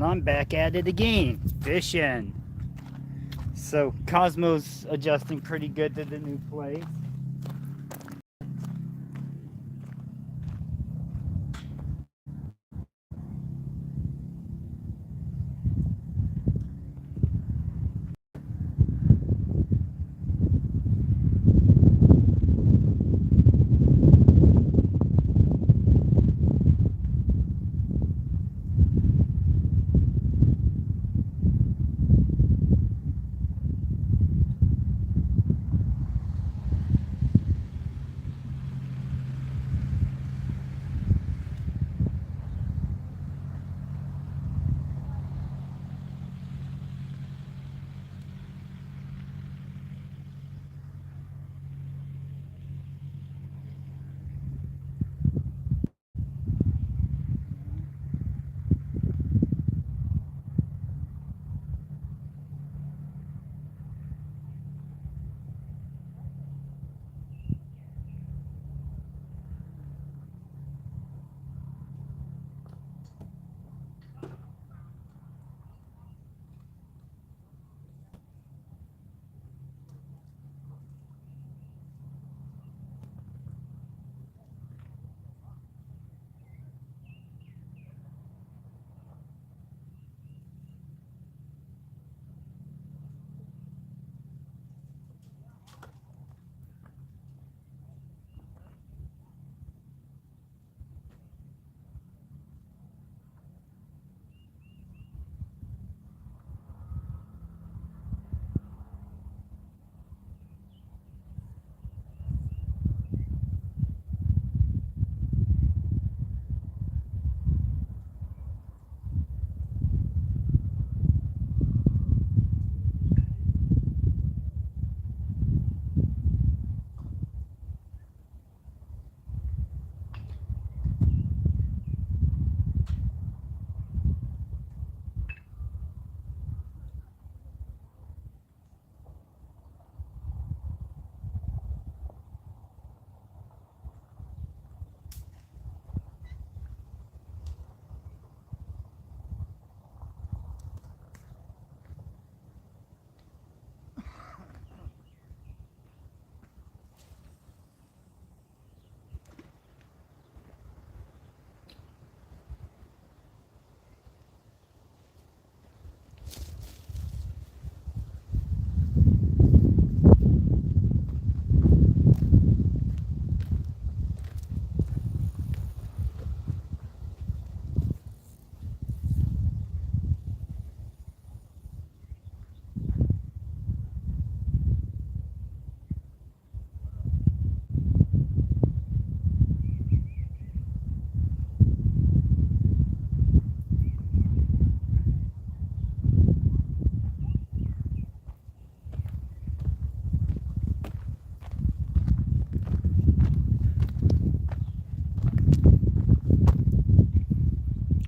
I'm back at it again, fishing. So Cosmo's adjusting pretty good to the new place.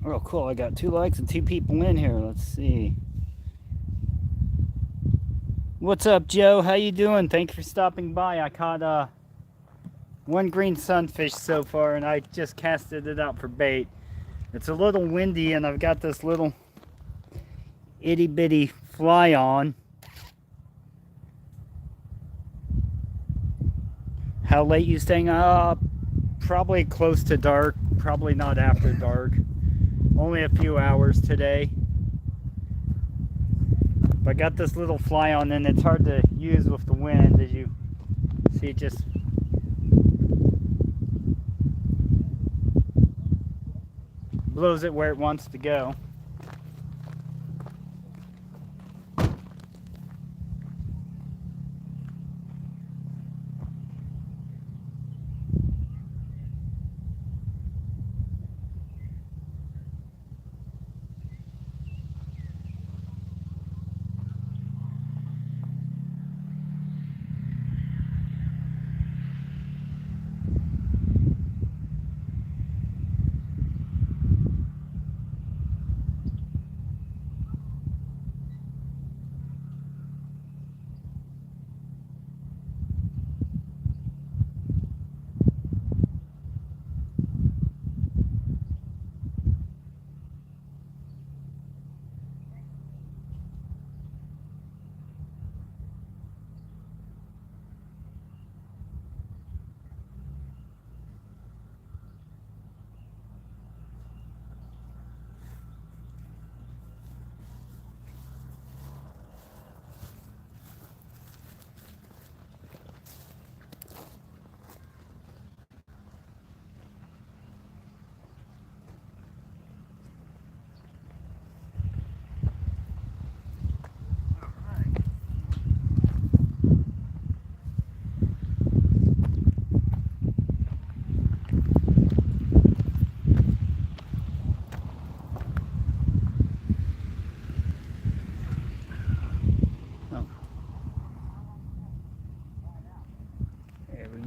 Oh, cool. I got 2 likes and 2 people in here. Let's see. What's up, Joe? How you doing? Thank you for stopping by. I caught one green sunfish so far, and I just casted it out for bait. It's a little windy, and I've got this little itty bitty fly on. How late you staying up? Probably close to dark. Probably not after dark. Only a few hours today. But I got this little fly on, and it's hard to use with the wind, as you see. It just blows it where it wants to go.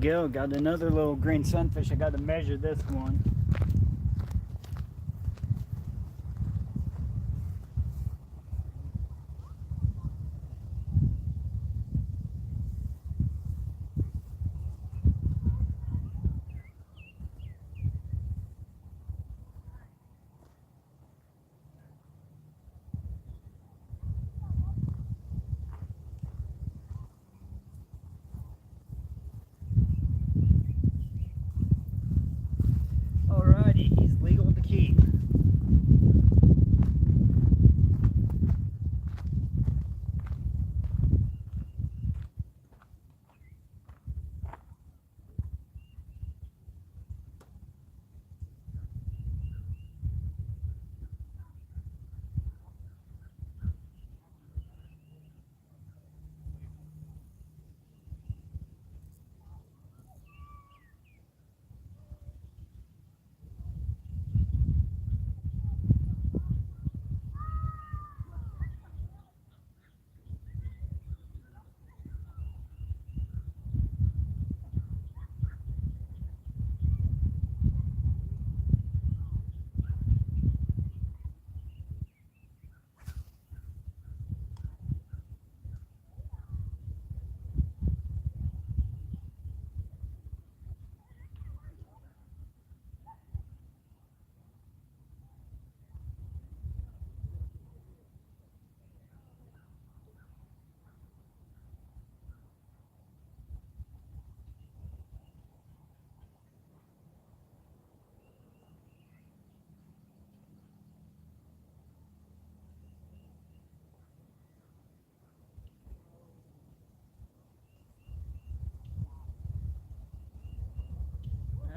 go. Got another little green sunfish. I got to measure this one. Alrighty, he's legal to keep.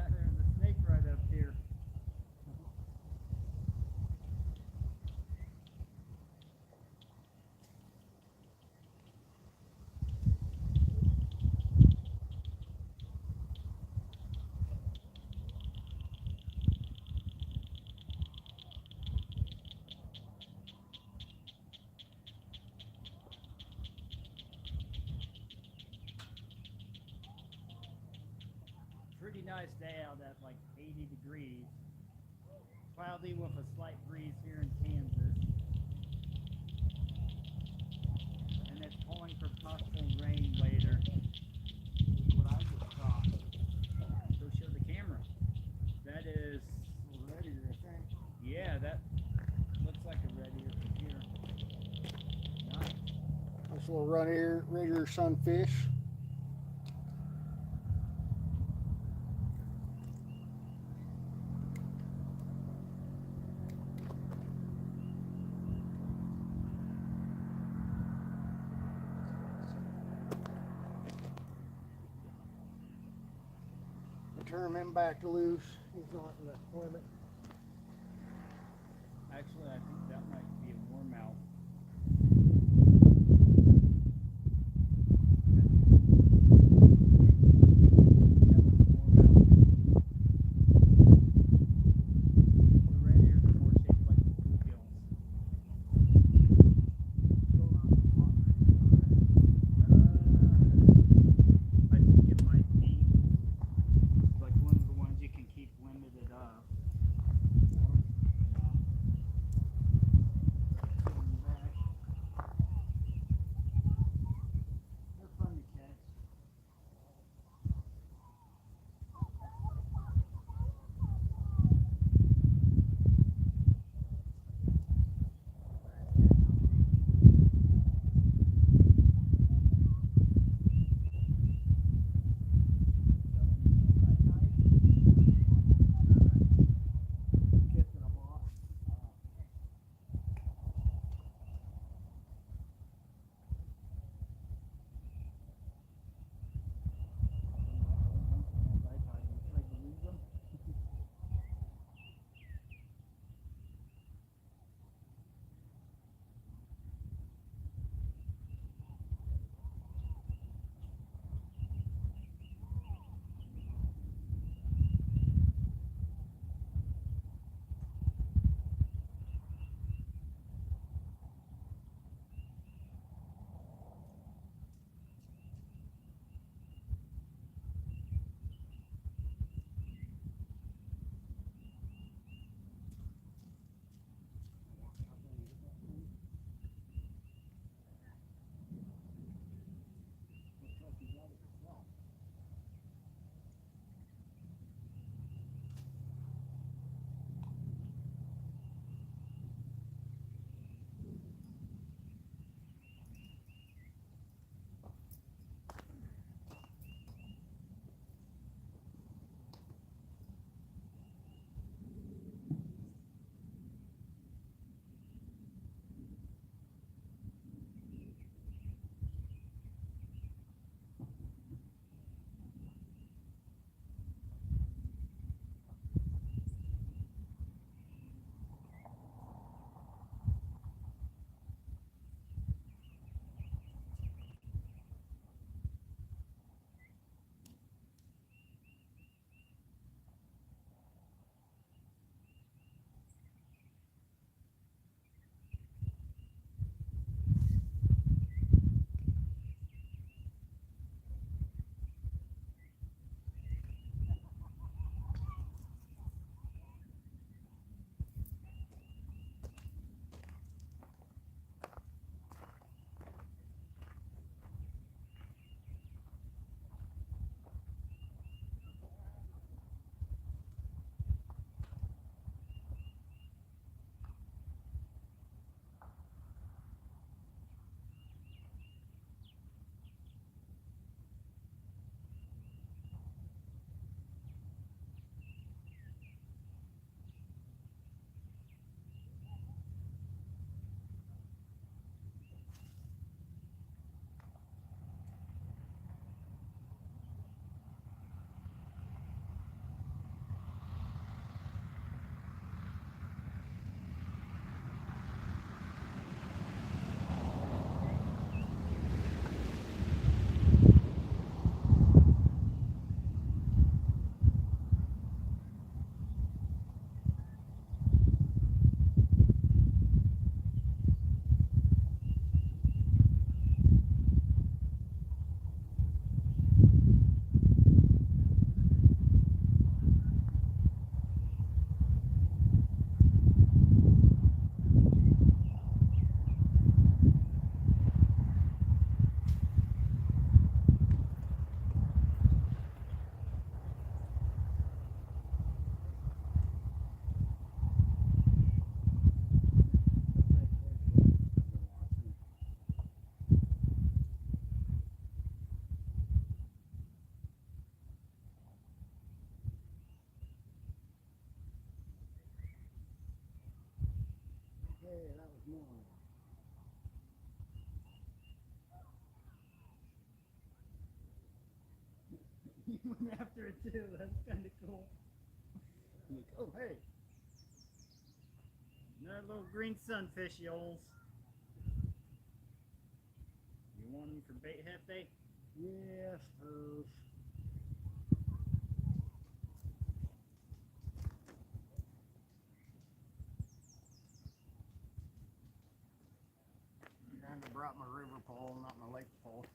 There's a snake right up here. Pretty nice day out at like 80 degrees. Cloudy with a slight breeze here in Kansas. And it's calling for possible rain later. What I just saw. Go show the camera. That is Ready, I think. yeah, that looks like a Red-eared computer. Nice. This little red-eared sunfish. Turn him back loose. He's not in the limit. Actually, I think that might be a warmouth. The red-ears are more shaped like bluegills. I think it might be like one of the ones you can keep limited of. He went after it too. That's kind of cool. Like, oh, hey. Another little green sunfish, yoles. You want them for bait, Hefe? Yeah, I suppose. Kind of brought my river pole, not my lake pole.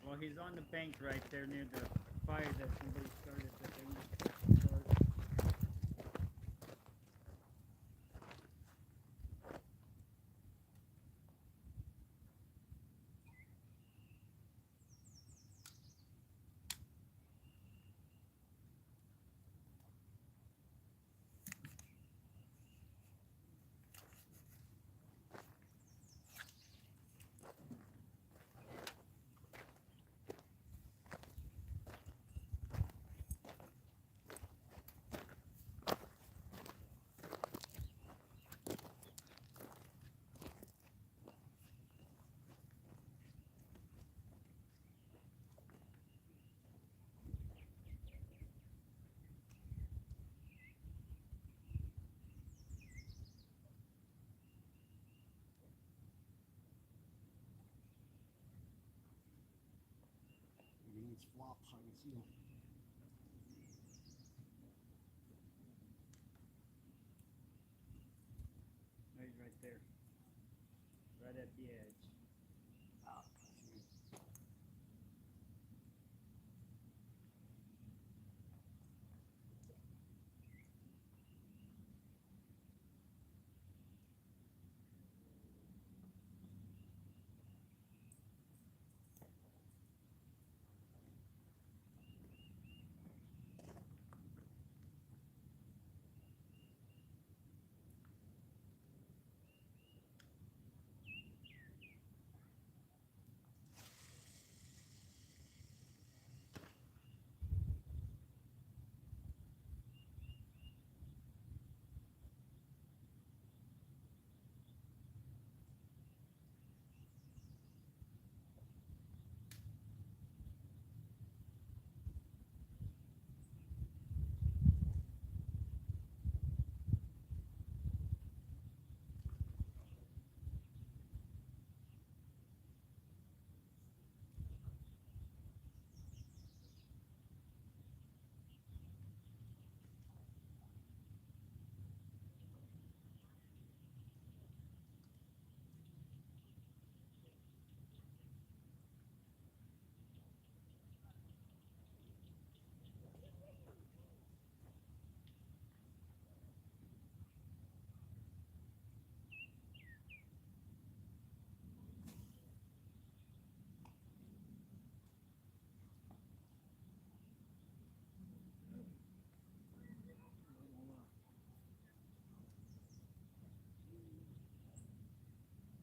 Well, he's on the bank right there near the fire that somebody started that they weren't supposed to start. He needs flops so I can see him. No, he's right there. Right at the edge. Ah, I see.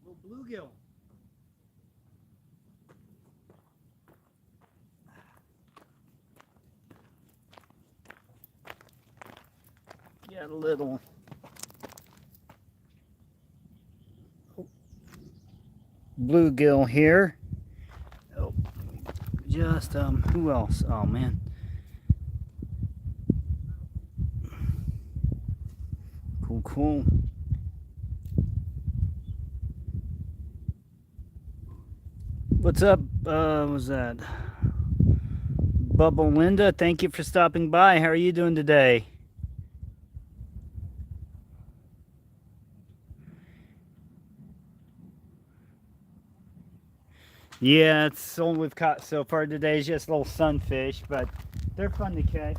Little bluegill. Got a little bluegill here. Oh, just who else? Oh man. Cool. What's up? Was that Bubble Linda? Thank you for stopping by. How are you doing today? Yeah, it's all we've caught so far today is just little sunfish, but they're fun to catch.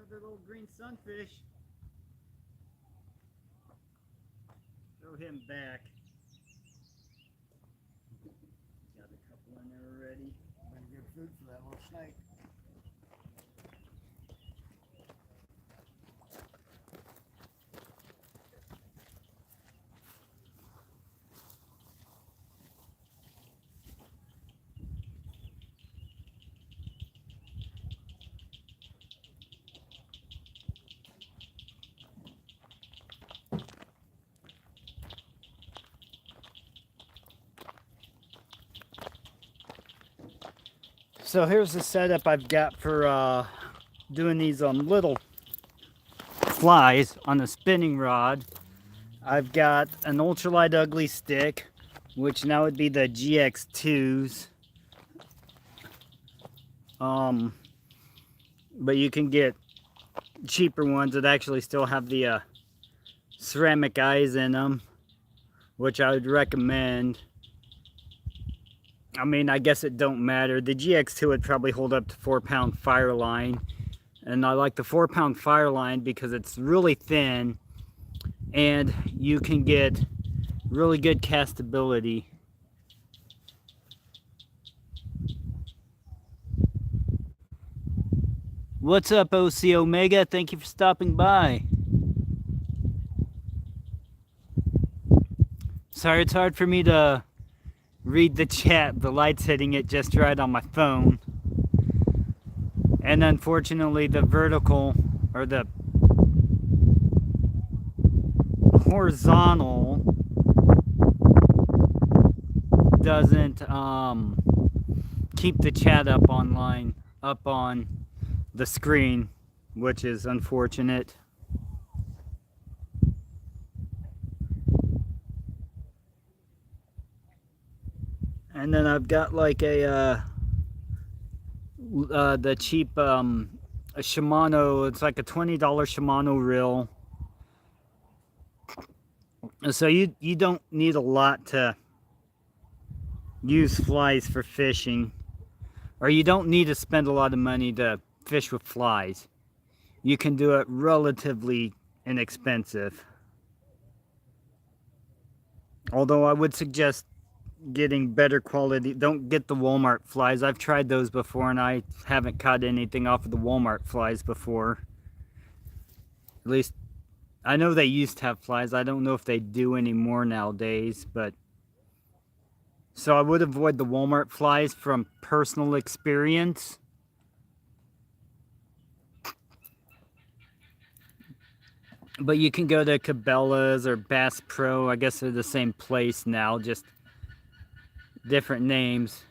another little green sunfish. Throw him back. Got a couple in there already. Been good food for that little snake. So here's the setup I've got for doing these little flies on a spinning rod. I've got an ultralight ugly stick, which now would be the GX2s. But you can get cheaper ones that actually still have the ceramic eyes in them, which I would recommend. I mean, I guess it don't matter. The GX2 would probably hold up to 4-pound Fireline. And I like the 4-pound Fireline because it's really thin and you can get really good castability. What's up, OC Omega? Thank you for stopping by. Sorry, it's hard for me to read the chat. The light's hitting it just right on my phone. And unfortunately, the vertical or the horizontal doesn't keep the chat up online, up on the screen, which is unfortunate. And then I've got like a the cheap a Shimano. It's like a $20 Shimano reel. So you don't need a lot to use flies for fishing, or you don't need to spend a lot of money to fish with flies. You can do it relatively inexpensive. Although I would suggest getting better quality. Don't get the Walmart flies. I've tried those before and I haven't caught anything off of the Walmart flies before. At least I know they used to have flies. I don't know if they do anymore nowadays, but so I would avoid the Walmart flies from personal experience. But you can go to Cabela's or Bass Pro. I guess they're the same place now, just different names,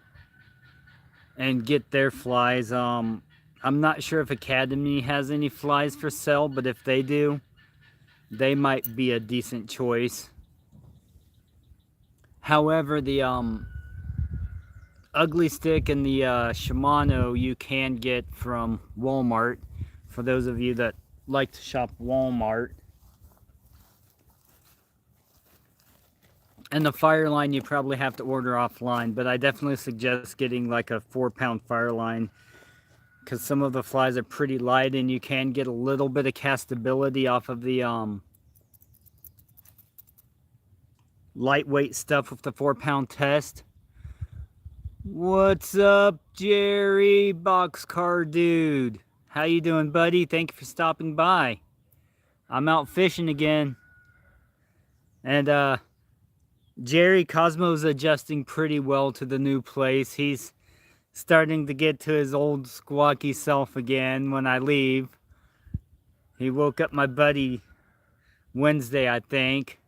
and get their flies. I'm not sure if Academy has any flies for sale, but if they do, they might be a decent choice. However, the ugly stick and the Shimano you can get from Walmart, for those of you that like to shop Walmart. And the Fireline you probably have to order offline, but I definitely suggest getting like a 4-pound Fireline, because some of the flies are pretty light and you can get a little bit of castability off of the lightweight stuff with the 4-pound test. What's up, Jerry Boxcar Dude? How you doing, buddy? Thank you for stopping by. I'm out fishing again. And Jerry, Cosmo's adjusting pretty well to the new place. He's starting to get to his old squawky self again when I leave. He woke up my buddy Wednesday, I think.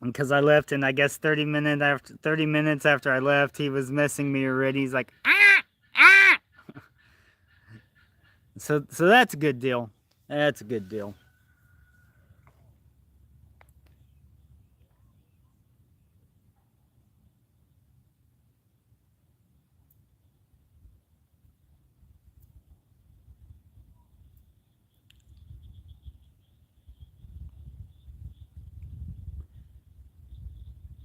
Because I left, and I guess 30 minutes after I left, he was missing me already. He's like, ah, ah. So that's a good deal. That's a good deal.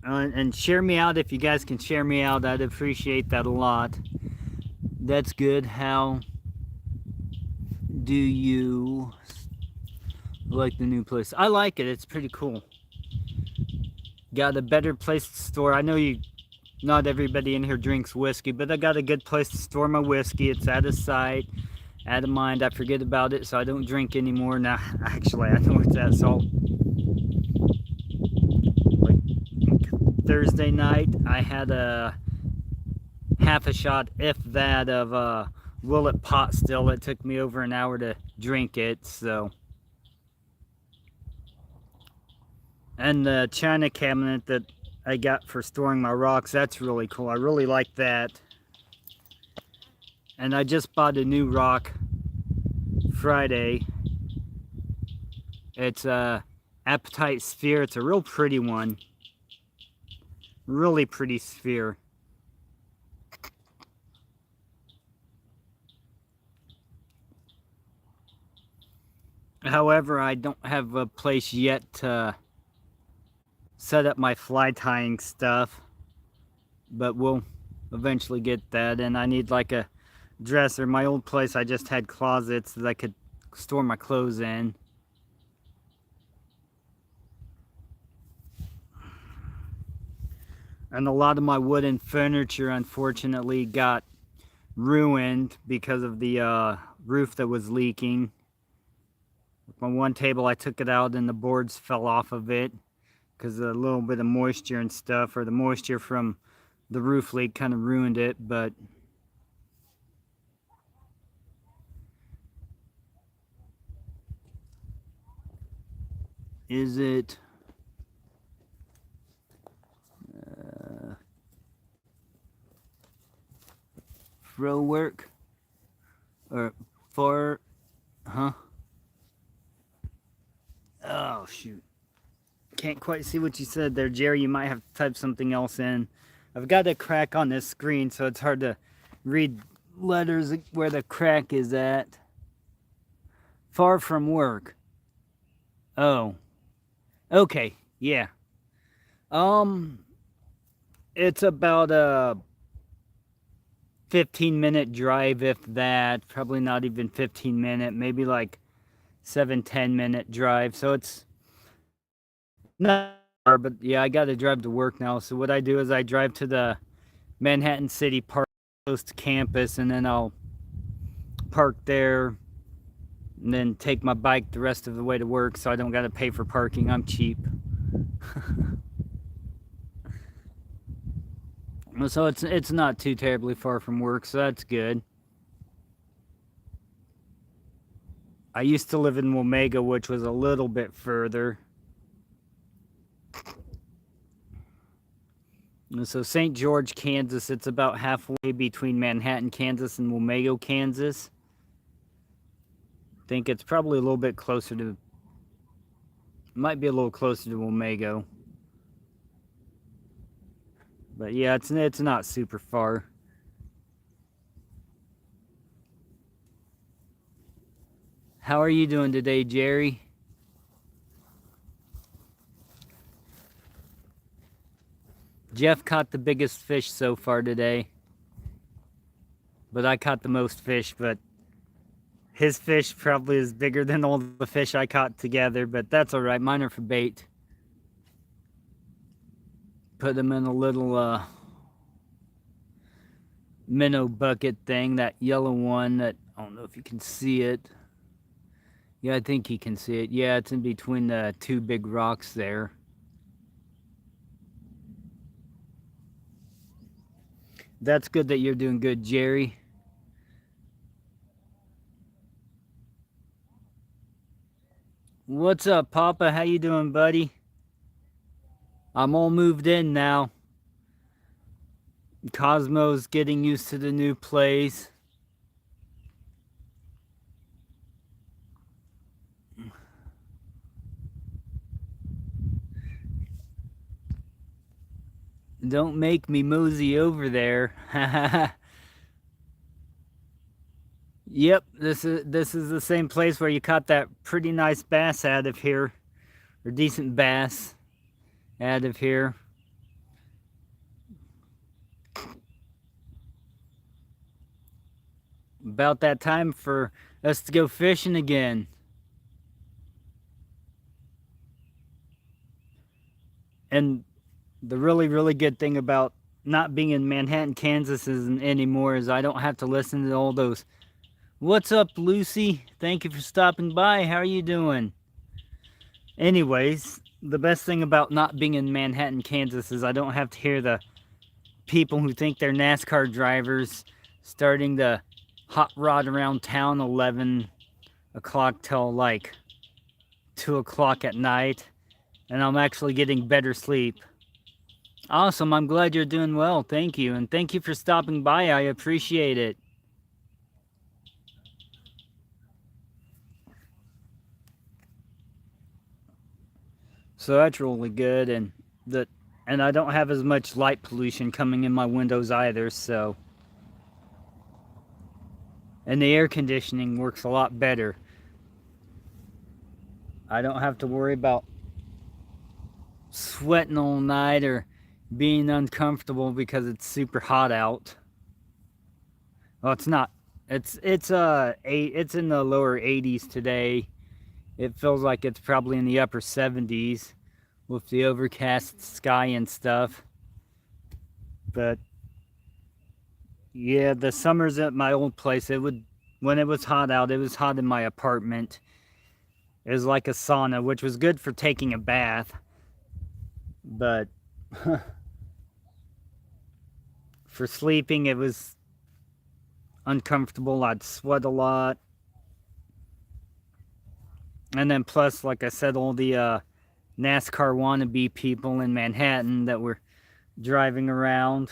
And share me out if you guys can share me out. I'd appreciate that a lot. That's good. How do you like the new place? I like it. It's pretty cool. Got a better place to store. I know not everybody in here drinks whiskey, but I got a good place to store my whiskey. It's out of sight, out of mind. I forget about it, so I don't drink anymore. Now, actually, I know it's at, so like Thursday night, I had a half a shot, if that, of Willet pot still. It took me over an hour to drink it, so. And the china cabinet that I got for storing my rocks, that's really cool. I really like that. And I just bought a new rock Friday. It's a Apatite sphere. It's a real pretty one. Really pretty sphere. However, I don't have a place yet to set up my fly tying stuff, but we'll eventually get that. And I need like a dresser. My old place, I just had closets that I could store my clothes in. And a lot of my wooden furniture, unfortunately, got ruined because of the roof that was leaking. My one table, I took it out and the boards fell off of it because a little bit of moisture and stuff, or the moisture from the roof leak kind of ruined it. But is it fro work or for, huh? Oh shoot, can't quite see what you said there, Jerry. You might have to type something else in. I've got a crack on this screen, so it's hard to read letters where the crack is at. Far from work. Oh, okay, yeah. It's about a 15-minute drive, if that. Probably not even 15-minute, maybe like 7-10-minute drive. So it's not far, but yeah, I got to drive to work now. So what I do is I drive to the Manhattan City Park close to campus, and then I'll park there and then take my bike the rest of the way to work, so I don't got to pay for parking. I'm cheap. So it's not too terribly far from work, so that's good. I used to live in Wamego, which was a little bit further. And so St. George, Kansas, it's about halfway between Manhattan, Kansas and Wamego, Kansas. I think it's probably a little bit closer to, might be a little closer to Wamego. But yeah, it's not super far. How are you doing today, Jerry? Jeff caught the biggest fish so far today. But I caught the most fish, but his fish probably is bigger than all the fish I caught together, but that's all right. Mine are for bait. Put them in a little minnow bucket thing, that yellow one that, I don't know if you can see it. Yeah, I think you can see it. Yeah, it's in between the two big rocks there. That's good that you're doing good, Jerry. What's up, Papa? How you doing, buddy? I'm all moved in now. Cosmo's getting used to the new place. Don't make me mosey over there. Yep, this is the same place where you caught that pretty nice bass out of here, or decent bass out of here. About that time for us to go fishing again. And the really, really good thing about not being in Manhattan, Kansas anymore is I don't have to listen to all those, "What's up, Lucy? Thank you for stopping by. How are you doing?" Anyways, the best thing about not being in Manhattan, Kansas is I don't have to hear the people who think they're NASCAR drivers starting to hot rod around town 11 o'clock till like 2 o'clock at night, and I'm actually getting better sleep. Awesome, I'm glad you're doing well. Thank you, and thank you for stopping by. I appreciate it. So that's really good, and I don't have as much light pollution coming in my windows either, so. And the air conditioning works a lot better. I don't have to worry about sweating all night or being uncomfortable because it's super hot out. Well, it's not. It's in the lower 80s today. It feels like it's probably in the upper 70s with the overcast sky and stuff. But yeah, the summers at my old place, when it was hot out, it was hot in my apartment. It was like a sauna, which was good for taking a bath. But for sleeping, it was uncomfortable. I'd sweat a lot. And then plus, like I said, all the NASCAR wannabe people in Manhattan that were driving around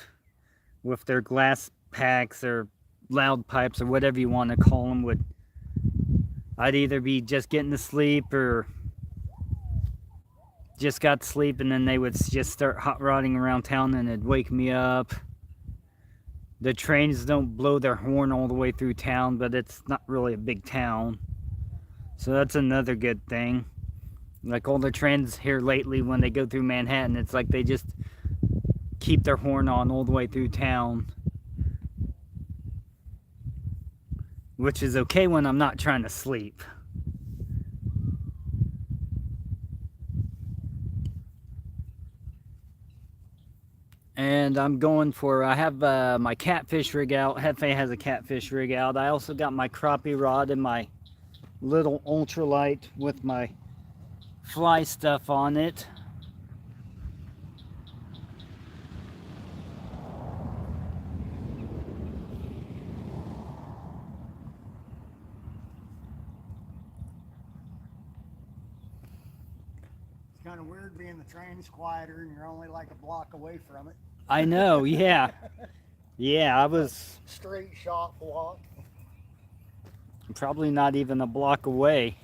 with their glass packs or loud pipes or whatever you want to call them I'd either be just getting to sleep or just got to sleep, and then they would just start hot rodding around town and it'd wake me up. The trains don't blow their horn all the way through town, but it's not really a big town. So that's another good thing. Like all the trains here lately, when they go through Manhattan, it's like they just keep their horn on all the way through town. Which is okay when I'm not trying to sleep. And I'm going for, I have my catfish rig out. Hefe has a catfish rig out. I also got my crappie rod and my little ultralight with my fly stuff on it. It's kind of weird being the train's quieter and you're only like a block away from it. I know, yeah. Yeah, I was Straight shot walk. probably not even a block away.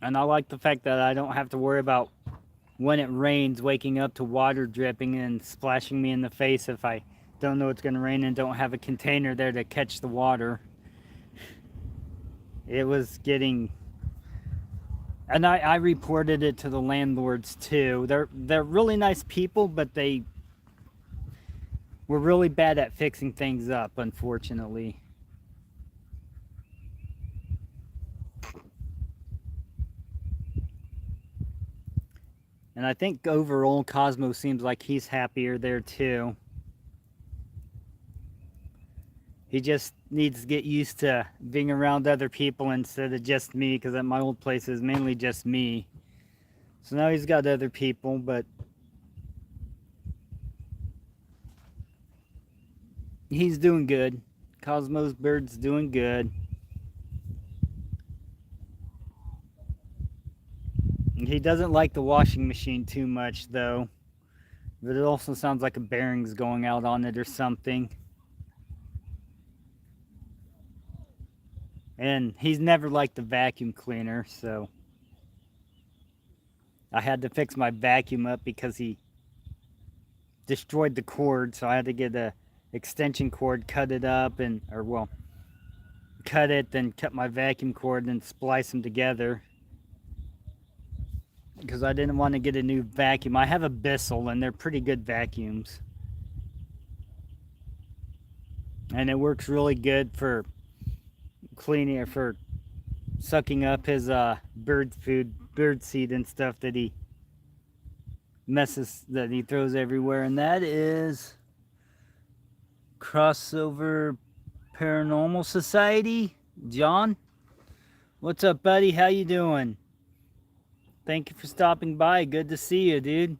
And I like the fact that I don't have to worry about when it rains waking up to water dripping and splashing me in the face if I don't know it's going to rain and don't have a container there to catch the water. It was getting, and I reported it to the landlords too. They're really nice people, but they were really bad at fixing things up, unfortunately. And I think overall Cosmo seems like he's happier there too. He just needs to get used to being around other people instead of just me, because at my old place is mainly just me. So now he's got other people, but he's doing good. Cosmo's bird's doing good. He doesn't like the washing machine too much though. But it also sounds like a bearing's going out on it or something. And he's never liked the vacuum cleaner, so I had to fix my vacuum up because he destroyed the cord, so I had to get a extension cord, cut it up, and cut it, then cut my vacuum cord and splice them together, because I didn't want to get a new vacuum. I have a Bissell, and they're pretty good vacuums, and it works really good for cleaning, for sucking up his bird food, bird seed and stuff that he throws everywhere. And that is Crossover Paranormal Society. John, what's up, buddy? How you doing? Thank you for stopping by. Good to see you, dude.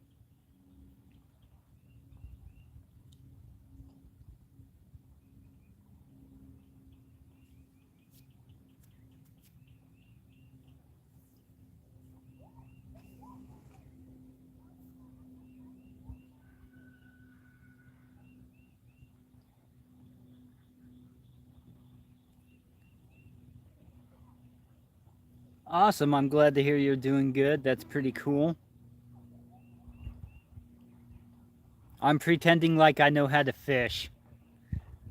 Awesome. I'm glad to hear you're doing good. That's pretty cool. I'm pretending like I know how to fish.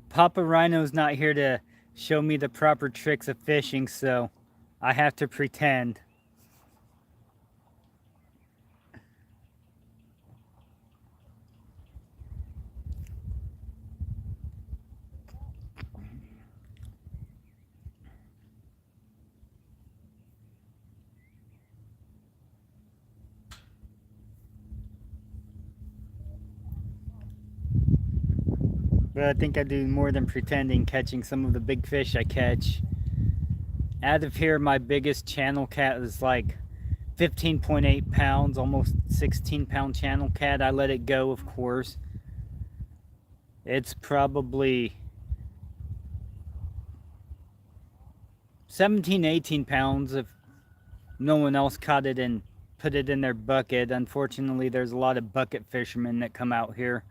Papa Rhino's not here to show me the proper tricks of fishing, so I have to pretend. But I think I do more than pretending, catching some of the big fish I catch. Out of here, my biggest channel cat is like 15.8 pounds, almost 16-pound channel cat. I let it go, of course. It's probably 17, 18 pounds if no one else caught it and put it in their bucket. Unfortunately, there's a lot of bucket fishermen that come out here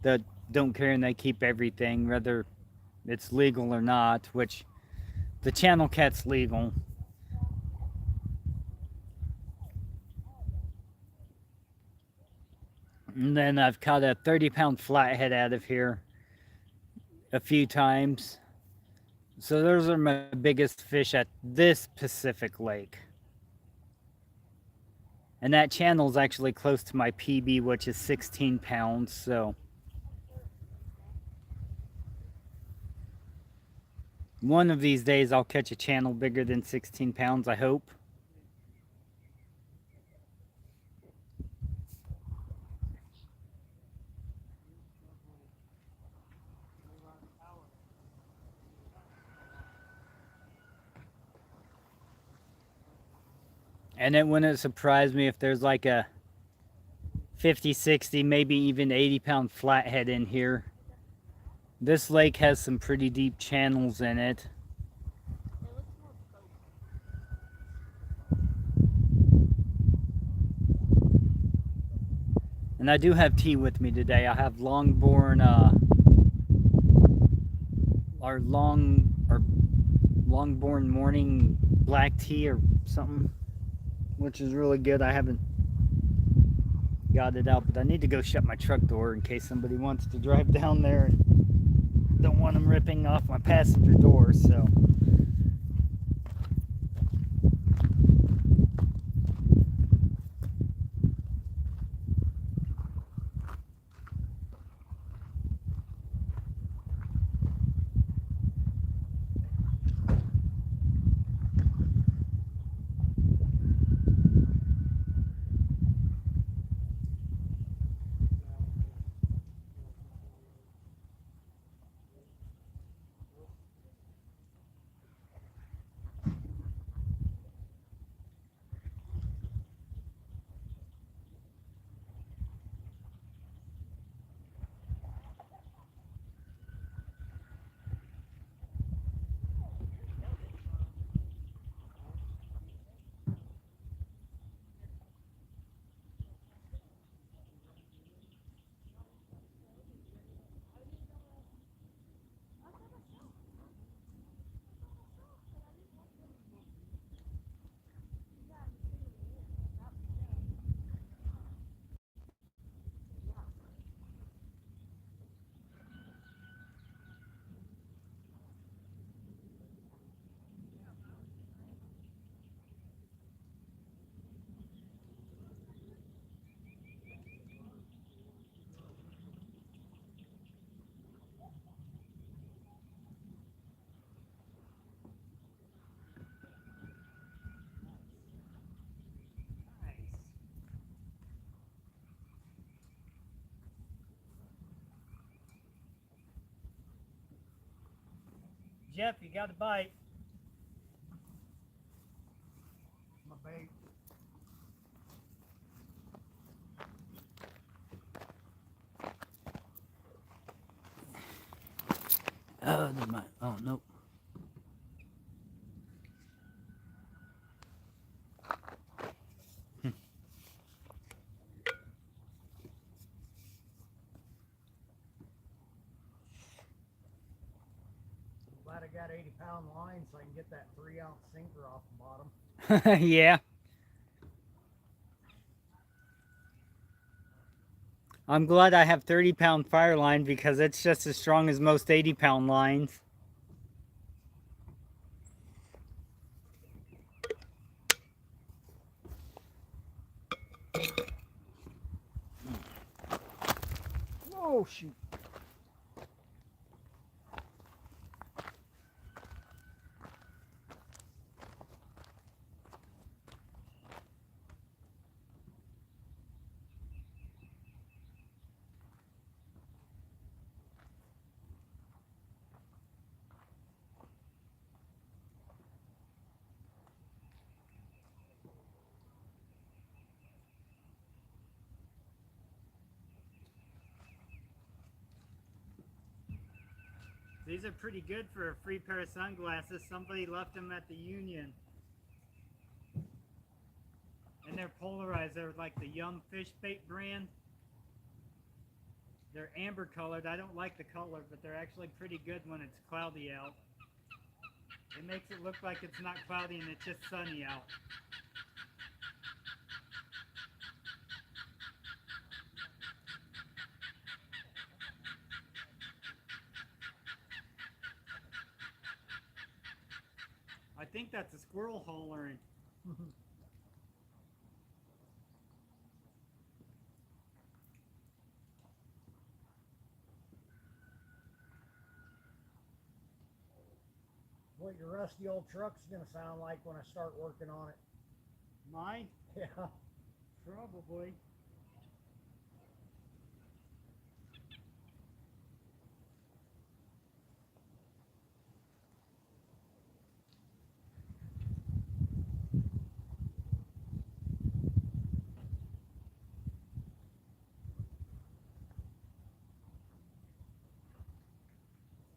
that don't care and they keep everything, whether it's legal or not, which the channel cat's legal. And then I've caught a 30-pound flathead out of here a few times. So those are my biggest fish at this Pacific lake. And that channel is actually close to my PB, which is 16 pounds, so one of these days I'll catch a channel bigger than 16 pounds, I hope. And it wouldn't surprise me if there's like a 50, 60, maybe even 80-pound flathead in here. This lake has some pretty deep channels in it. And I do have tea with me today. I have Longborn, our Longborn morning black tea or something, which is really good. I haven't got it out, but I need to go shut my truck door in case somebody wants to drive down there and don't want them ripping off my passenger door, so. Jeff, you got a bite. My bait. Oh, never mind. Oh, nope. Glad I got 80-pound line so I can get that 3-ounce sinker off the bottom. Yeah. I'm glad I have 30-pound fire line because it's just as strong as most 80-pound lines. Oh shoot. These are pretty good for a free pair of sunglasses. Somebody left them at the Union. And they're polarized. They're like the Yum Fish Bait brand. They're amber colored. I don't like the color, but they're actually pretty good when it's cloudy out. It makes it look like it's not cloudy and it's just sunny out. I think that's a squirrel hollering. What your rusty old truck's gonna sound like when I start working on it. Mine? Yeah. Probably.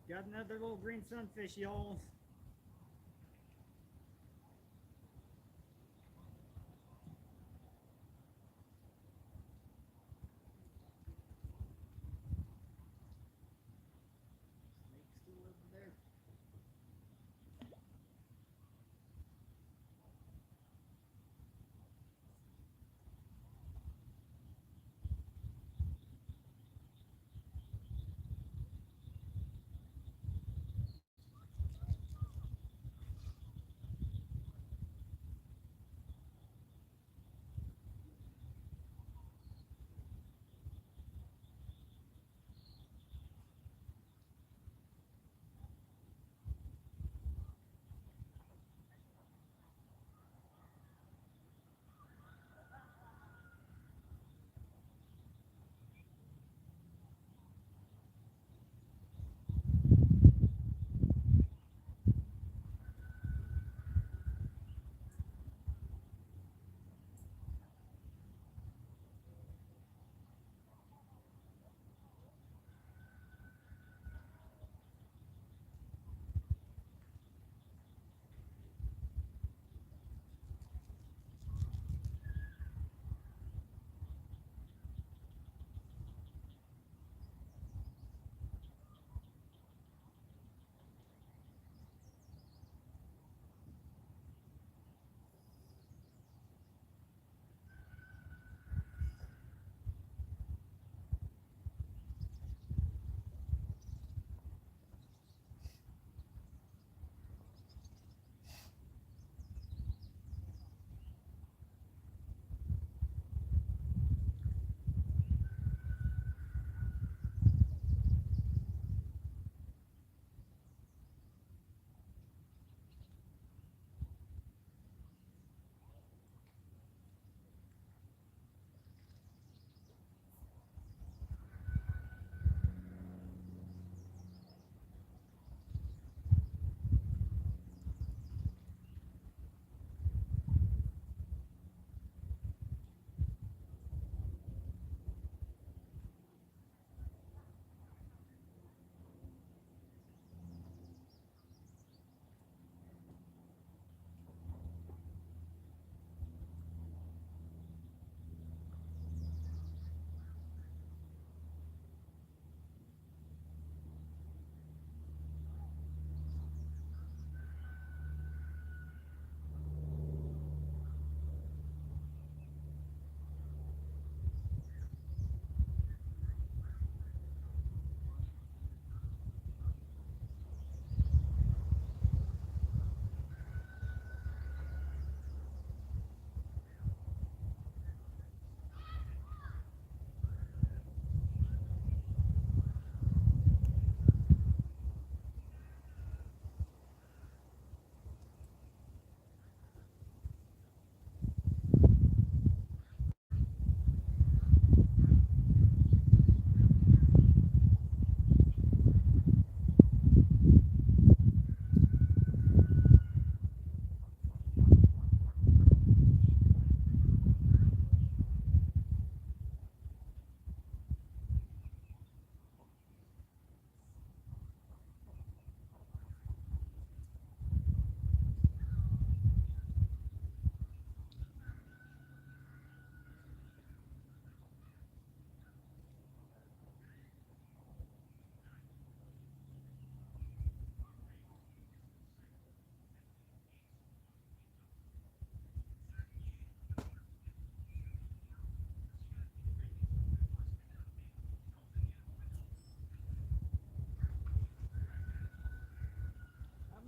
Got another little green sunfish, y'all. Snake's still over there.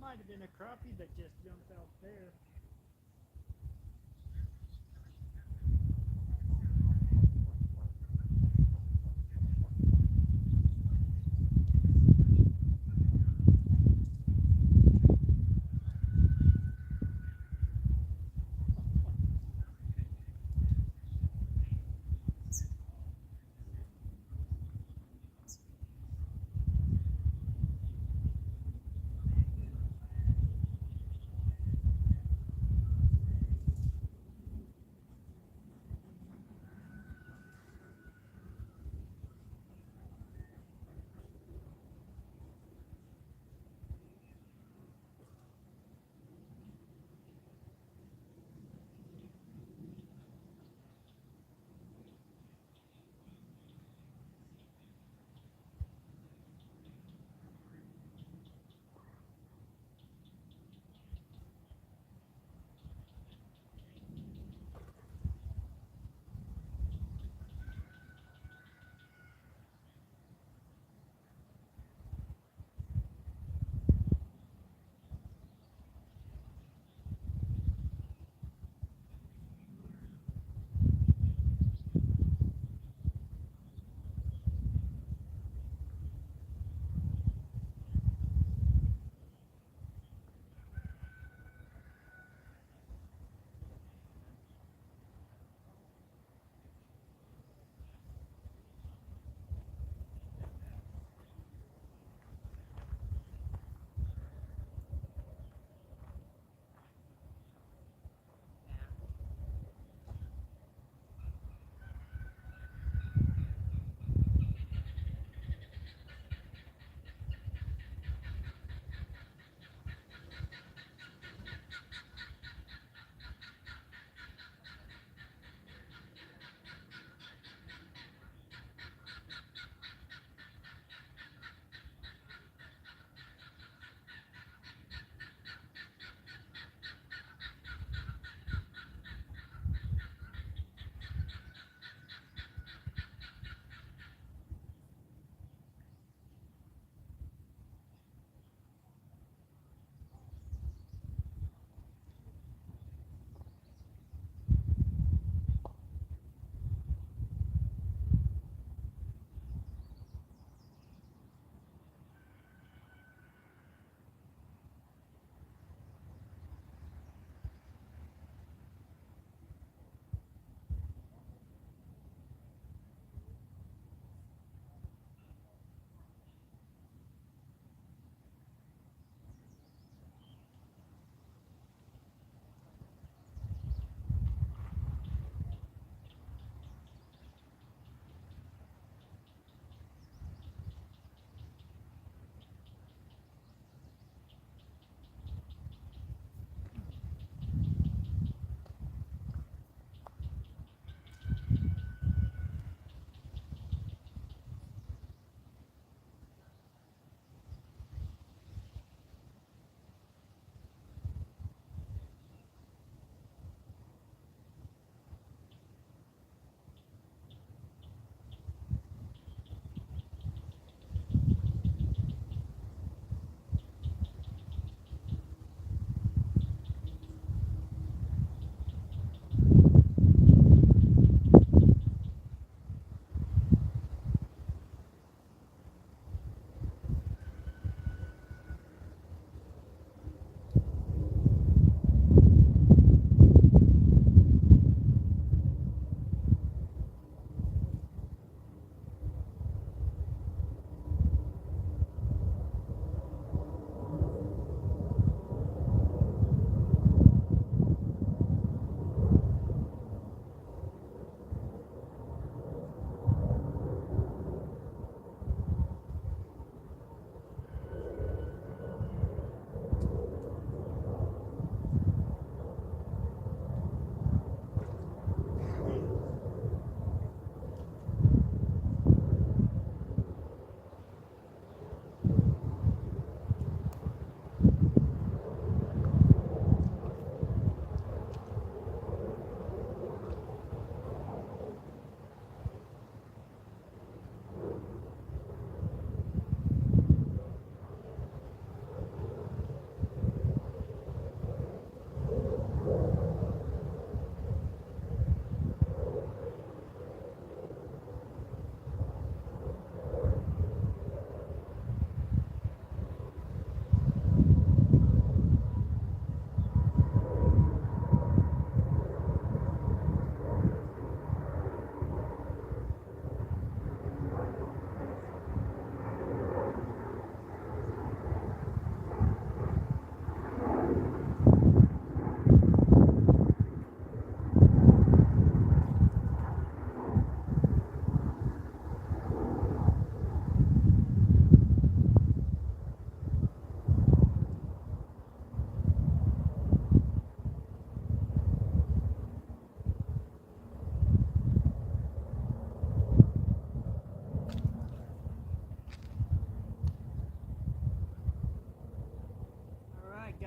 might have been a crappie that just jumped out there.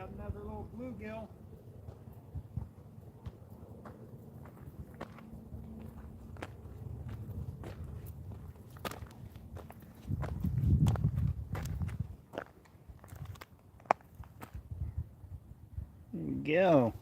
got another little bluegill. There we go.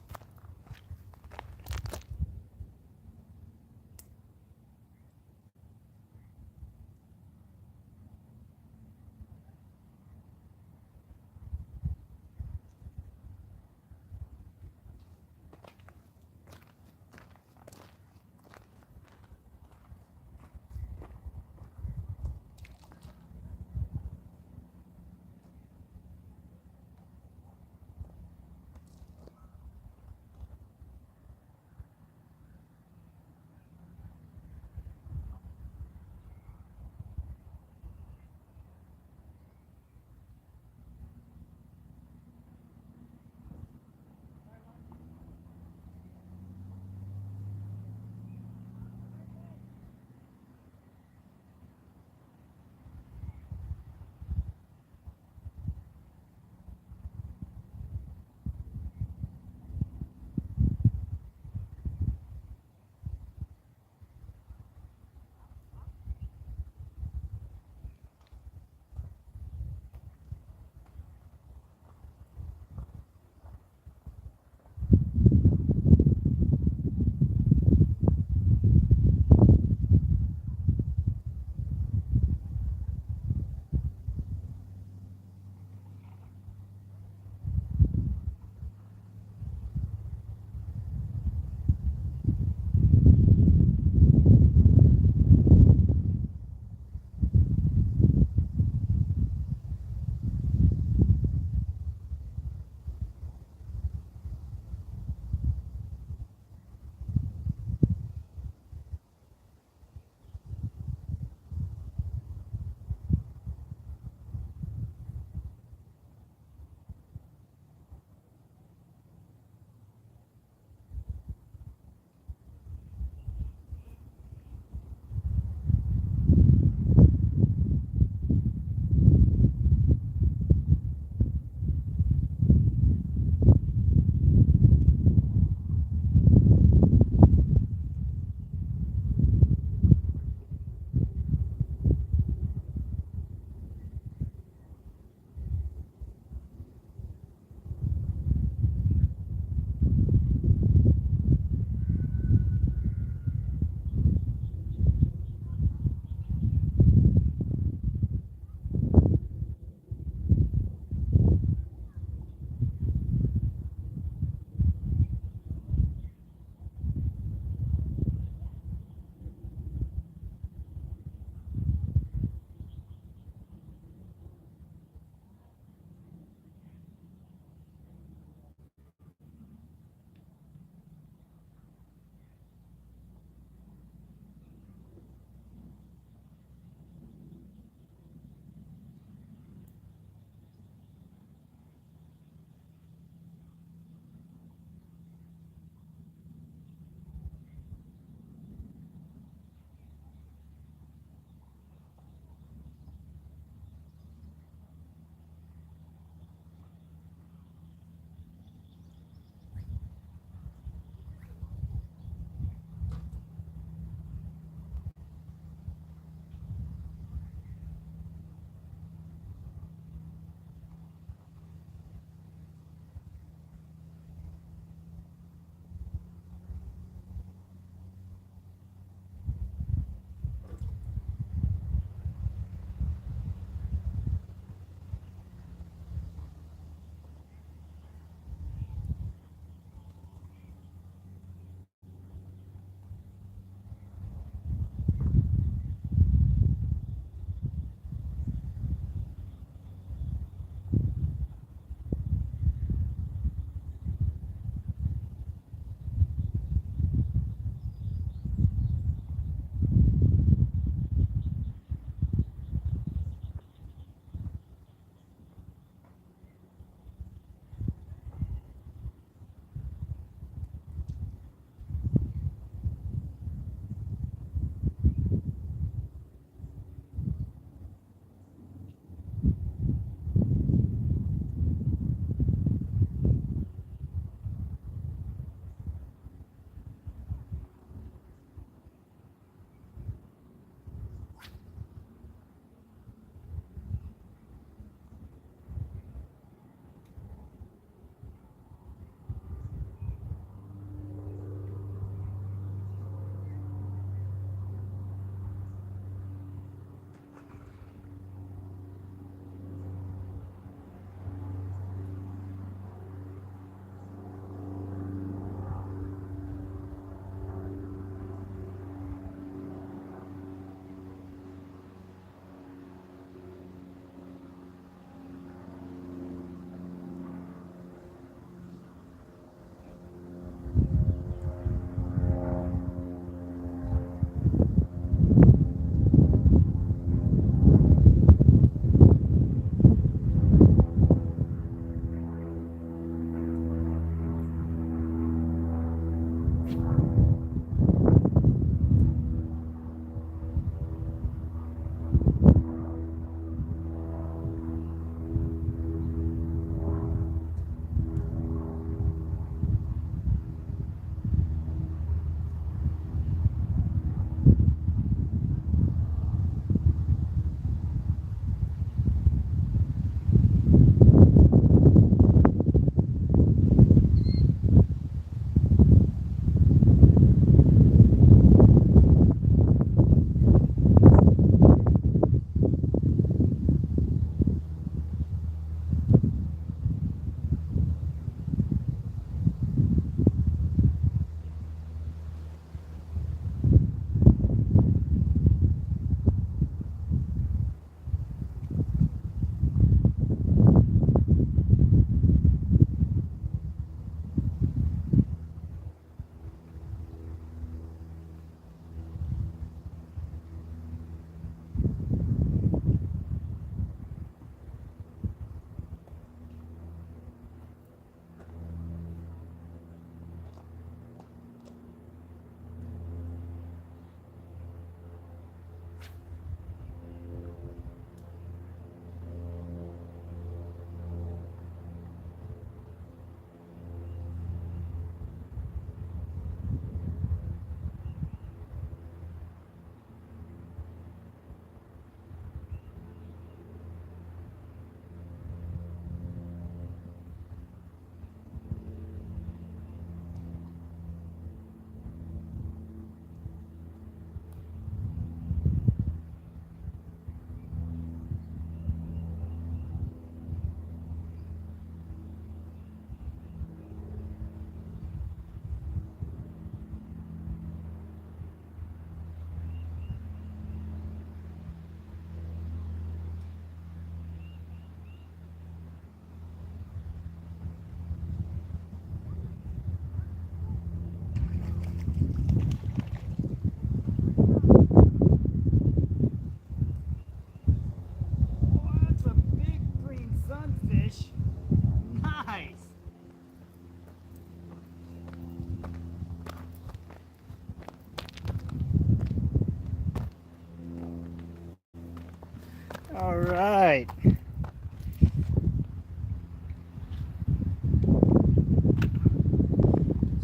right.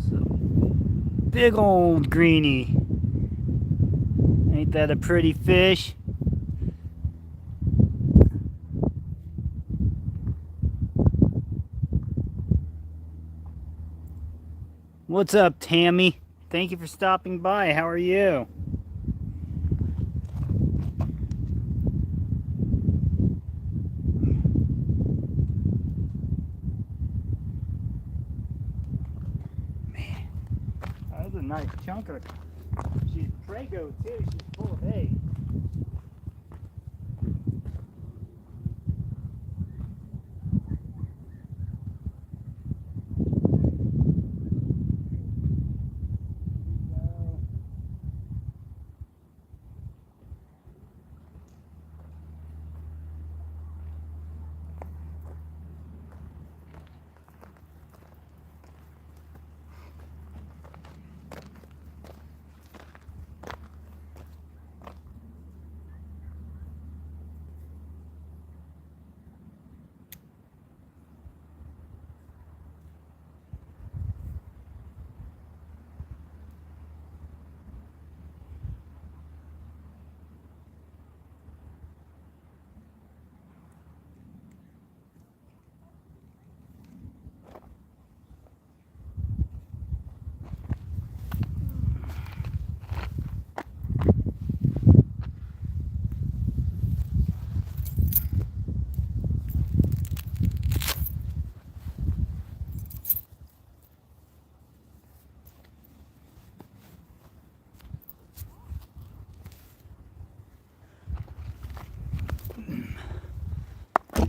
So, big old greenie. Ain't that a pretty fish? What's up, Tammy? Thank you for stopping by. How are you? Man, that was a nice chunk of. She's Prego too. She's full of hay.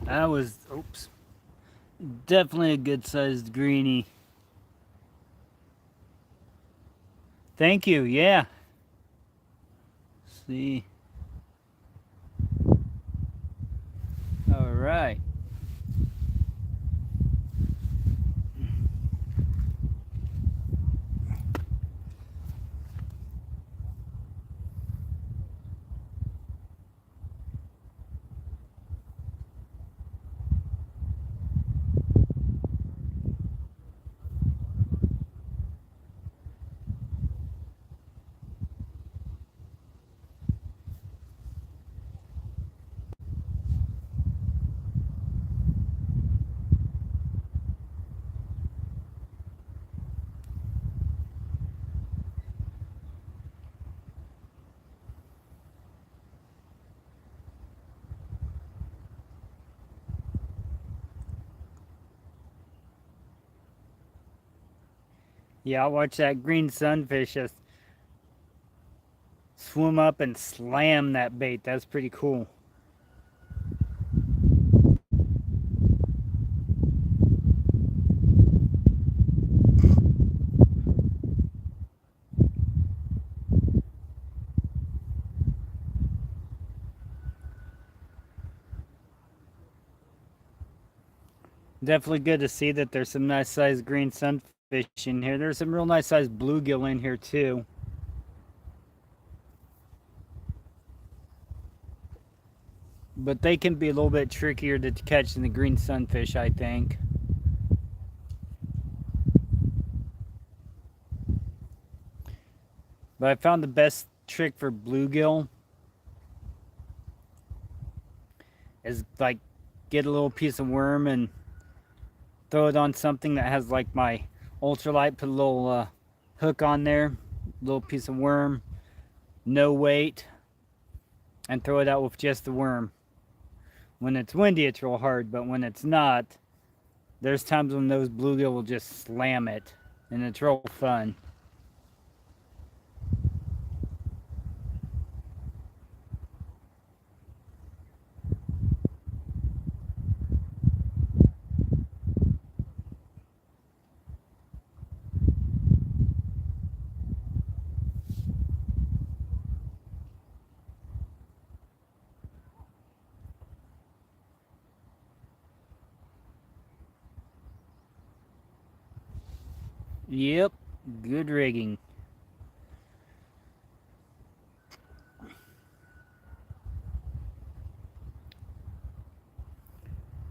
That was, oops, definitely a good sized greenie. Thank you, yeah. See. All right. Yeah, I'll watch that green sunfish just swim up and slam that bait. That's pretty cool. Definitely good to see that there's some nice sized green sunfish in here. There's some real nice sized bluegill in here too. But they can be a little bit trickier to catch than the green sunfish, I think. But I found the best trick for bluegill is like get a little piece of worm and throw it on something that has like my ultralight, put a little hook on there, little piece of worm, no weight, and throw it out with just the worm. When it's windy, it's real hard, but when it's not, there's times when those bluegill will just slam it, and it's real fun. Yep, good rigging.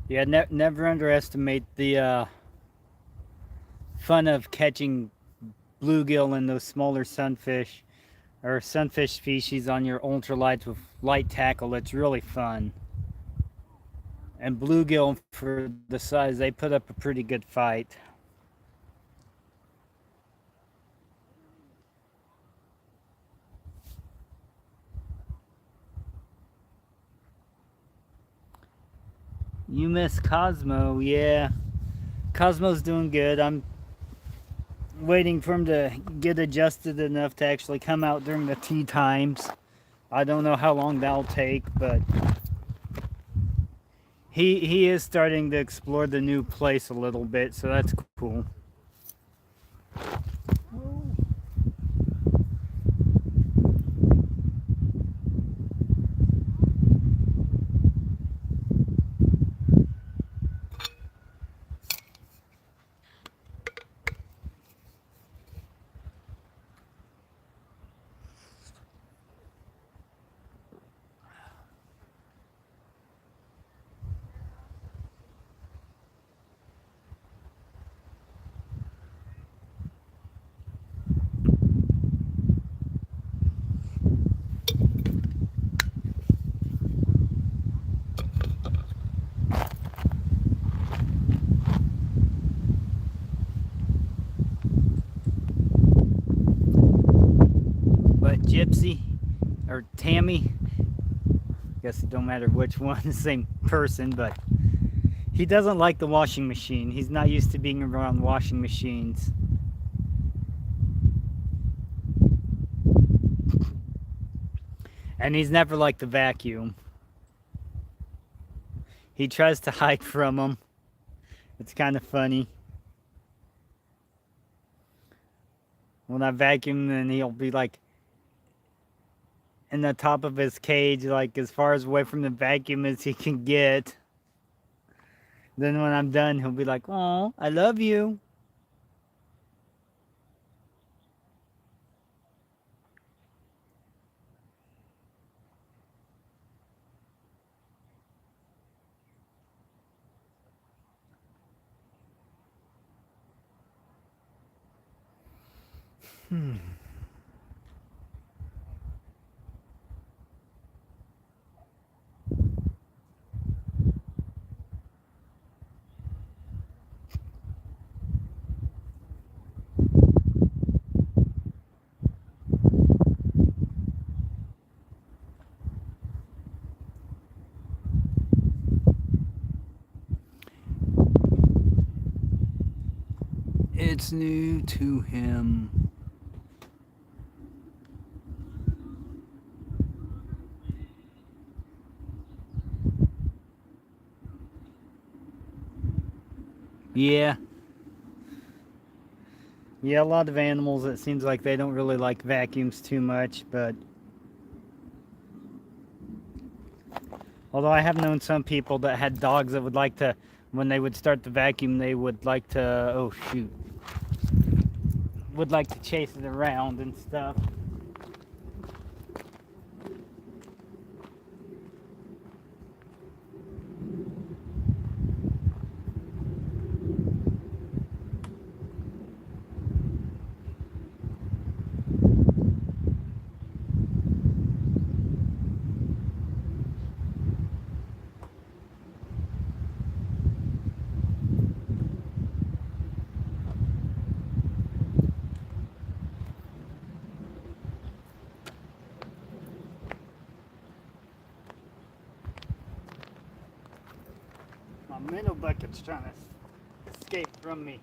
Yeah, never underestimate the fun of catching bluegill and those smaller sunfish or sunfish species on your ultralights with light tackle. It's really fun. And bluegill, for the size, they put up a pretty good fight. You miss Cosmo, yeah. Cosmo's doing good. I'm waiting for him to get adjusted enough to actually come out during the tea times. I don't know how long that'll take, but he is starting to explore the new place a little bit, so that's cool. But Gypsy, or Tammy, I guess it don't matter which one, the same person, but he doesn't like the washing machine. He's not used to being around washing machines. And he's never liked the vacuum. He tries to hide from them. It's kind of funny. When I vacuum, then he'll be like in the top of his cage, like as far as away from the vacuum as he can get. Then when I'm done, he'll be like, "Oh, I love you." It's new to him. Yeah. Yeah, a lot of animals, it seems like they don't really like vacuums too much, but although I have known some people that had dogs that would like to, when they would start the vacuum, they would like to, oh shoot, would like to chase it around and stuff. My minnow bucket's trying to escape from me.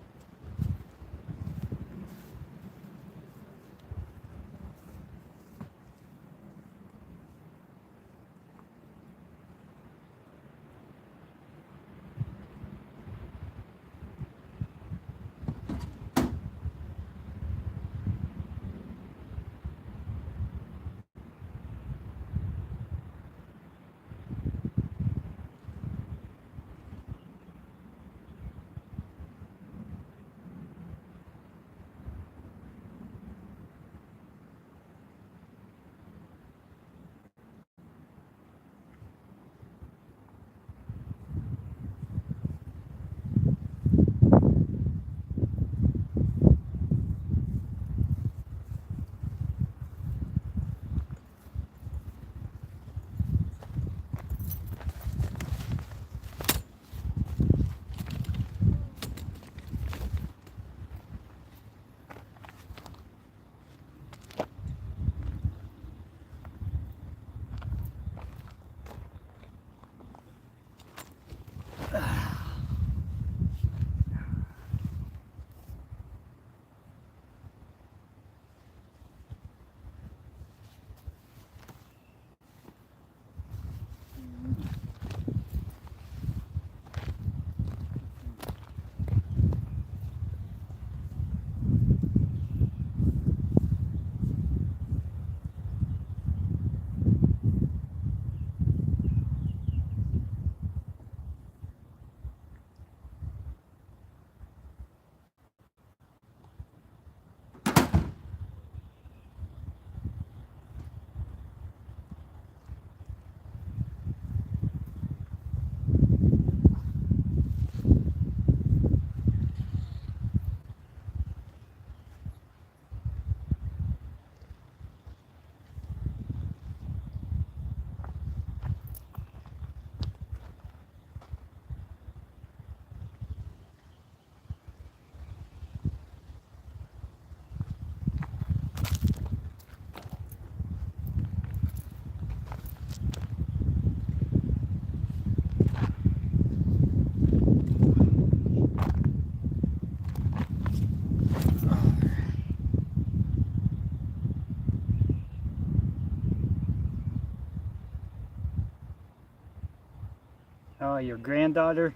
your granddaughter?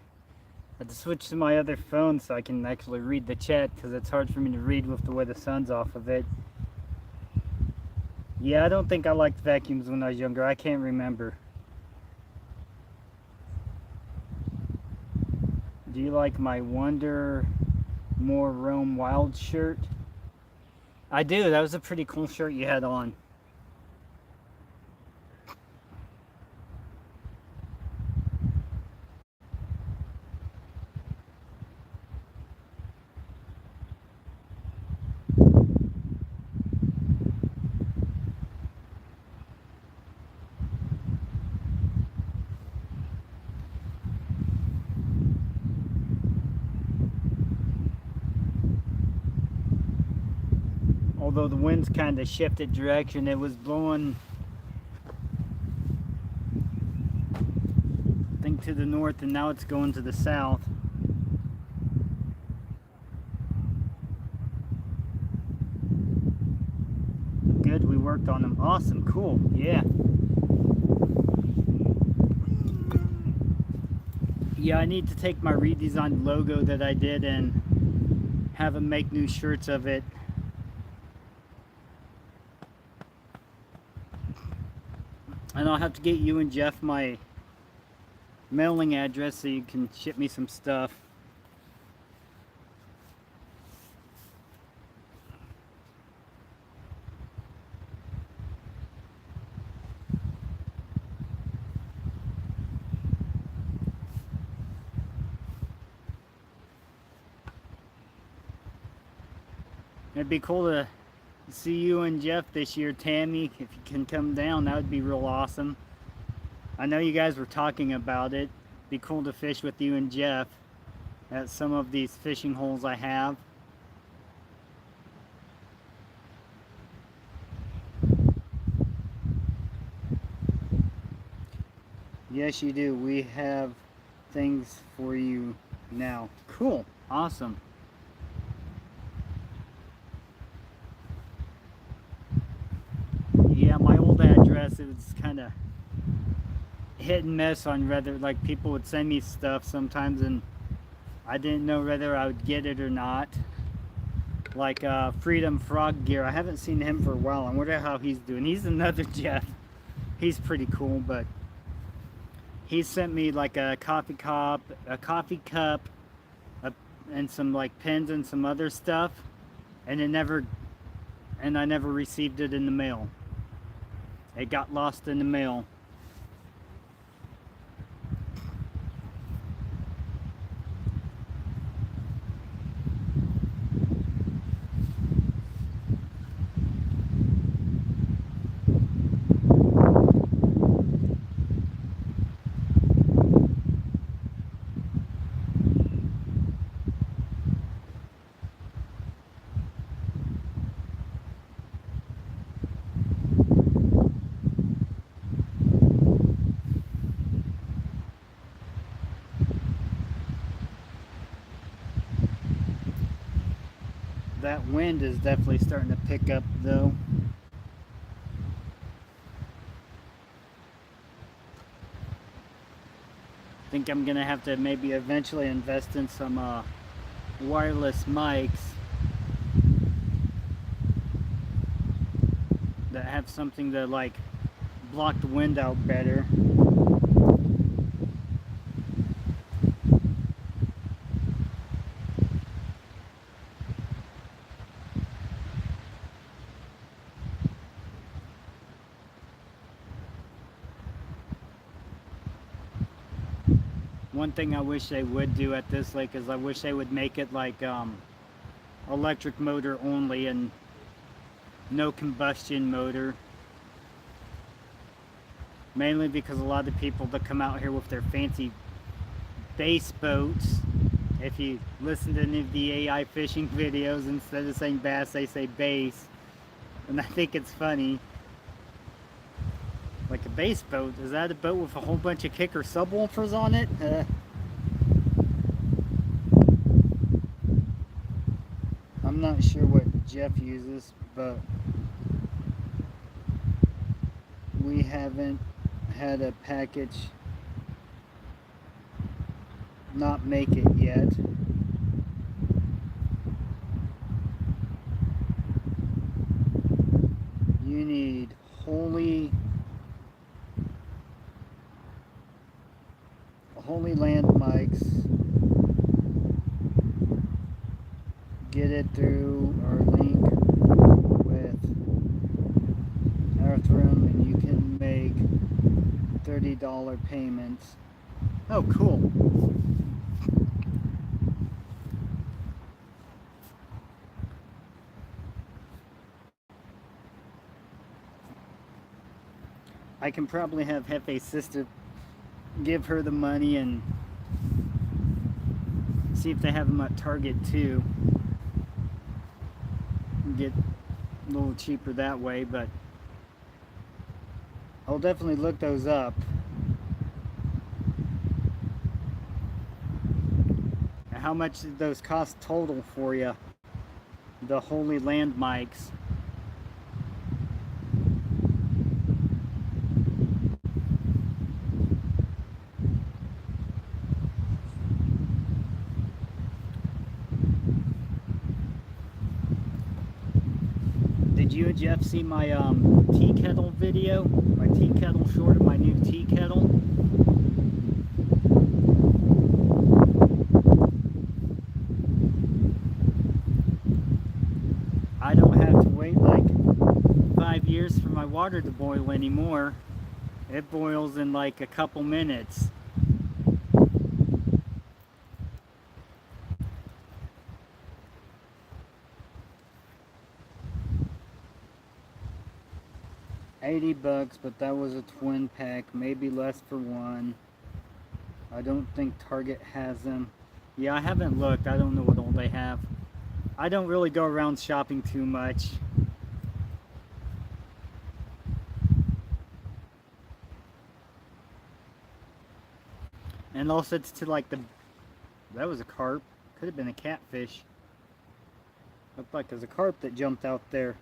I had to switch to my other phone so I can actually read the chat, because it's hard for me to read with the way the sun's off of it. Yeah, I don't think I liked vacuums when I was younger. I can't remember. Do you like my Wonder More Rome Wild shirt? I do. That was a pretty cool shirt you had on. Although the wind's kind of shifted direction, it was blowing, I think, to the north, and now it's going to the south. Good, we worked on them. Awesome, cool, yeah. Yeah, I need to take my redesigned logo that I did and have them make new shirts of it. And I'll have to get you and Jeff my mailing address so you can ship me some stuff. It'd be cool to see you and Jeff this year, Tammy. If you can come down, that would be real awesome. I know you guys were talking about it. It'd be cool to fish with you and Jeff at some of these fishing holes I have. Yes, you do. We have things for you now. Cool. Awesome. Yeah, my old address, it was kind of hit and miss on whether, like, people would send me stuff sometimes and I didn't know whether I would get it or not. Like Freedom Frog Gear, I haven't seen him for a while. I wonder how he's doing. He's another Jeff. He's pretty cool, but he sent me like a coffee cup, and some like pens and some other stuff, and I never received it in the mail. It got lost in the mail. That wind is definitely starting to pick up though. I think I'm gonna have to maybe eventually invest in some wireless mics that have something to like block the wind out better. One thing I wish they would do at this lake is I wish they would make it like electric motor only and no combustion motor. Mainly because a lot of people that come out here with their fancy bass boats, if you listen to any of the AI fishing videos, instead of saying bass they say bass, and I think it's funny. Like a bass boat, is that a boat with a whole bunch of kicker subwoofers on it? I'm not sure what Jeff uses, but we haven't had a package not make it yet. You need Holy Land mics. Get it through our link with Earthroom, and you can make $30 payments. Oh, cool. I can probably have Hefe's sister give her the money and see if they have them at Target too. Get a little cheaper that way, but I'll definitely look those up. How much did those cost total for you? The Holy Land mics. Did you and Jeff see my tea kettle video? My tea kettle short of my new tea kettle? I don't have to wait like 5 years for my water to boil anymore. It boils in like a couple minutes. $80, but that was a twin pack, maybe less for one. I don't think Target has them. Yeah, I haven't looked. I don't know what all they have. I don't really go around shopping too much. And also it's to like the... That was a carp. Could have been a catfish. Looked like there's a carp that jumped out there.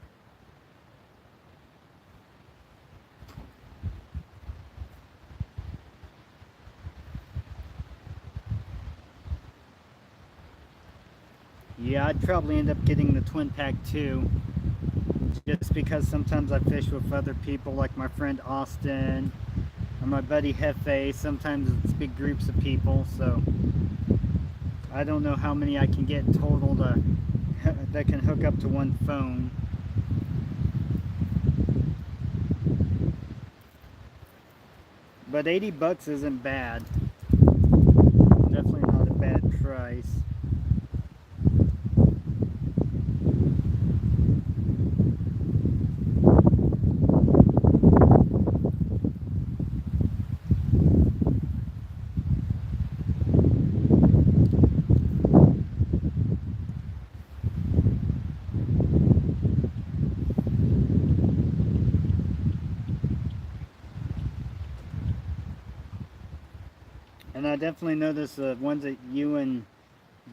Yeah, I'd probably end up getting the twin pack too. Just because sometimes I fish with other people like my friend Austin or my buddy Hefe. Sometimes it's big groups of people, so I don't know how many I can get total that can hook up to one phone. But $80 isn't bad. Definitely not a bad price. And I definitely noticed the ones that you and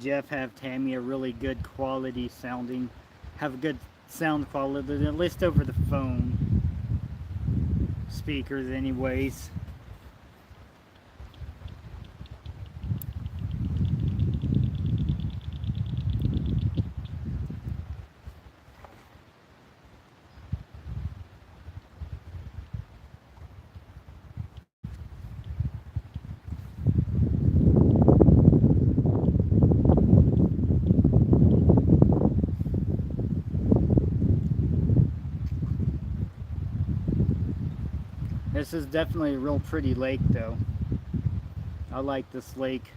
Jeff have, Tammy, are really good quality sounding. Have a good sound quality, at least over the phone speakers anyways. This is definitely a real pretty lake though. I like this lake.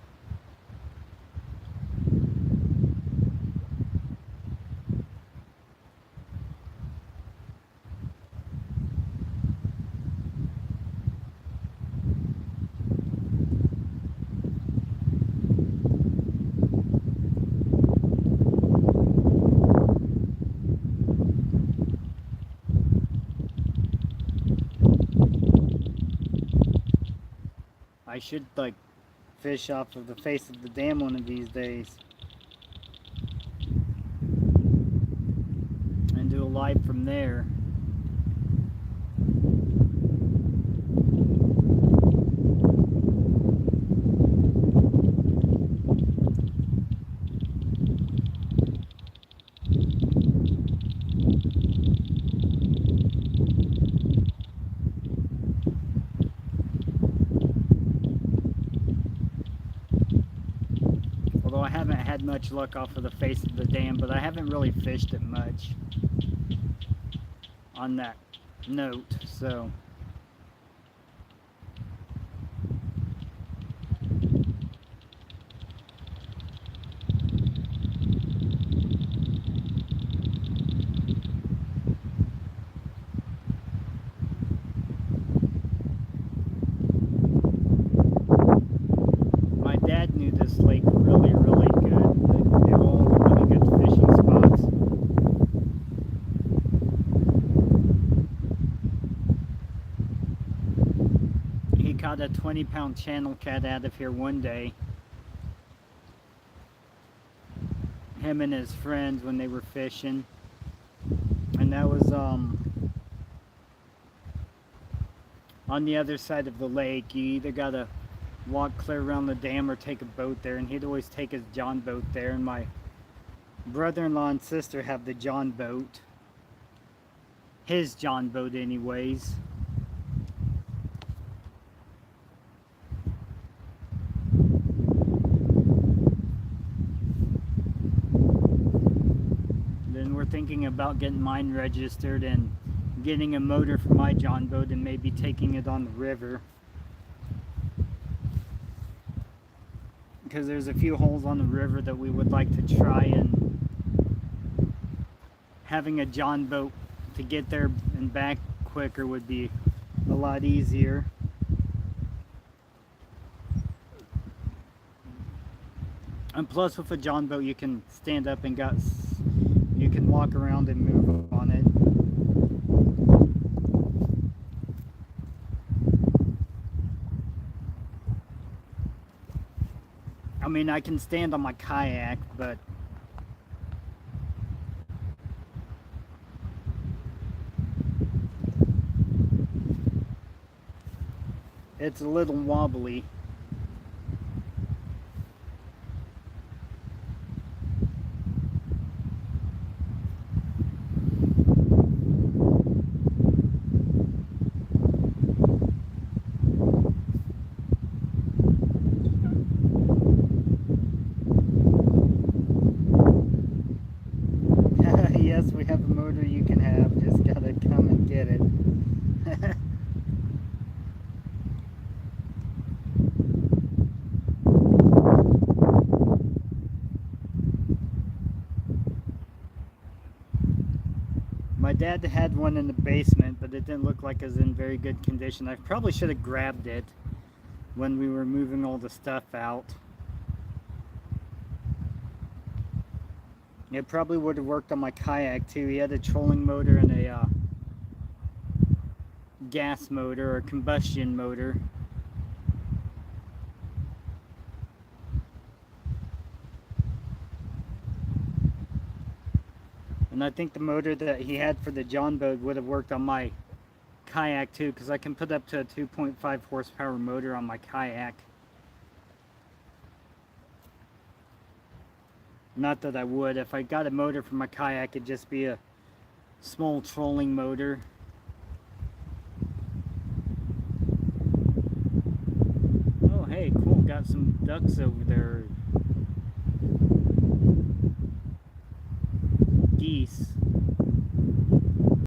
I should like fish off of the face of the dam one of these days and do a live from there. much luck off of the face of the dam, but I haven't really fished it much on that note, so. My dad knew this lake really, really good. They have all really good fishing spots. He caught a 20-pound channel cat out of here one day. Him and his friends when they were fishing. And that was on the other side of the lake. You either gotta walk clear around the dam or take a boat there, and he'd always take his John boat there, and my brother-in-law and sister have the John boat. His John boat anyways. Then we're thinking about getting mine registered and getting a motor for my John boat and maybe taking it on the river. Because there's a few holes on the river that we would like to try, and having a John boat to get there and back quicker would be a lot easier. And plus with a John boat you can stand up and you can walk around and move on it. I mean, I can stand on my kayak, but it's a little wobbly. Yes, we have a motor you can have, just gotta come and get it. My dad had one in the basement, but it didn't look like it was in very good condition. I probably should have grabbed it when we were moving all the stuff out. It probably would have worked on my kayak too. He had a trolling motor and a gas motor or combustion motor. And I think the motor that he had for the John boat would have worked on my kayak too, because I can put up to a 2.5 horsepower motor on my kayak. Not that I would. If I got a motor for my kayak, it'd just be a small trolling motor. Oh, hey, cool. Got some ducks over there.